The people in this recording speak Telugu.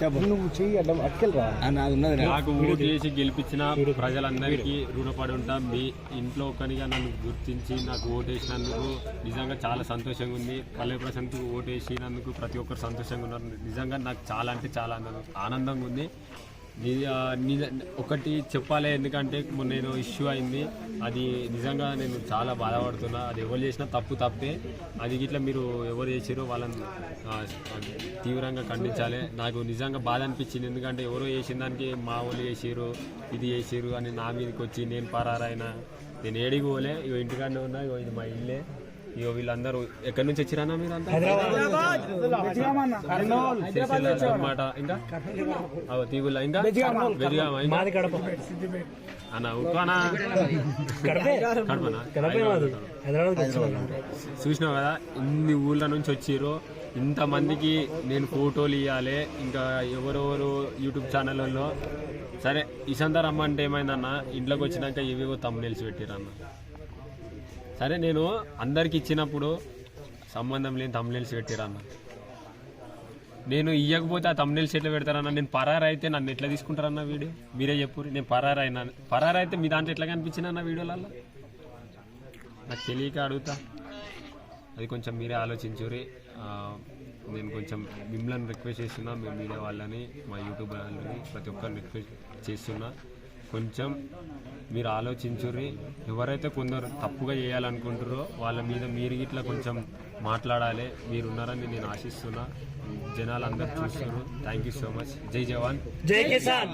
నువ్వు చెయ్యి అడ్డం అక్కలరా నాకు ఓటు చేసి గెలిపించిన ప్రజలందరికీ రుణపడి ఉంటాం. మీ ఇంట్లో ఒకనిగా నన్ను గుర్తించి నాకు ఓటు వేసినందుకు నిజంగా చాలా సంతోషంగా ఉంది. పల్లె ప్రశాంత్కు ఓటు వేసినందుకు ప్రతి ఒక్కరు సంతోషంగా ఉన్నారు. నిజంగా నాకు చాలా అంటే చాలా ఆనందంగా ఉంది. ఒకటి చెప్పాలి, ఎందుకంటే నేను ఇష్యూ అయింది, అది నిజంగా నేను చాలా బాధపడుతున్నా. అది ఎవరు చేసినా తప్పే. అది ఇట్లా మీరు ఎవరు చేసారో వాళ్ళని తీవ్రంగా ఖండించాలి. నాకు నిజంగా బాధ అనిపించింది, ఎందుకంటే ఎవరో చేసిన దానికి మా వాళ్ళు చేసారు, ఇది చేసారు అని నా మీదకి వచ్చి నేను పరారైనా. నేను ఏడికి పోలే, ఇగో ఇంటికాడనే ఉన్నా. ఇగో ఇది మా ఇల్లే. ఇగో వీళ్ళందరూ ఎక్కడి నుంచి వచ్చిరానా మీరు అంతా? అనమాట. ఇంకా తీగుల ఇంకా అన్న ఉక్కనా చూసినావు కదా, ఇన్ని ఊళ్ళ నుంచి వచ్చిర్రు. ఇంతమందికి నేను ఫోటోలు ఇవ్వాలి. ఇంకా ఎవరెవరు యూట్యూబ్ ఛానళ్ళలో సరే ఇసంతా రమ్మంటే ఏమైందన్న, ఇంట్లోకి వచ్చినాక ఏవేవో తమ్మునేల్సి పెట్టిరన్న. సరే నేను అందరికి ఇచ్చినప్పుడు సంబంధం లేని తమ్మునేల్సి పెట్టిరన్న. నేను ఇవ్వకపోతే ఆ తమ్మునేల్స్ ఎట్లా పెడతారన్న? నేను పరారు అయితే నన్ను ఎట్లా తీసుకుంటారన్న వీడియో? మీరే చెప్పు. నేను పరారు అయితే మీ దాంట్లో ఎట్లా కనిపించిందన్న వీడియోలలో? నాకు తెలియక అడుగుతా. అది కొంచెం మీరే ఆలోచించురి. నేను కొంచెం మిమ్మల్ని రిక్వెస్ట్ చేస్తున్నా, మీ మీడియా వాళ్ళని, మా యూట్యూబ్ వాళ్ళని, ప్రతి ఒక్కరిని రిక్వెస్ట్ చేస్తున్నా, కొంచెం మీరు ఆలోచించుర్రి. ఎవరైతే కొందరు తప్పుగా చేయాలనుకుంటారో వాళ్ళ మీద మీరు ఇట్లా కొంచెం మాట్లాడాలి. మీరున్నారని నేను ఆశిస్తున్నా. జనాలు అందరు చూస్తున్నారు. Thank you so much. జై జవాన్, జై కిసాన్.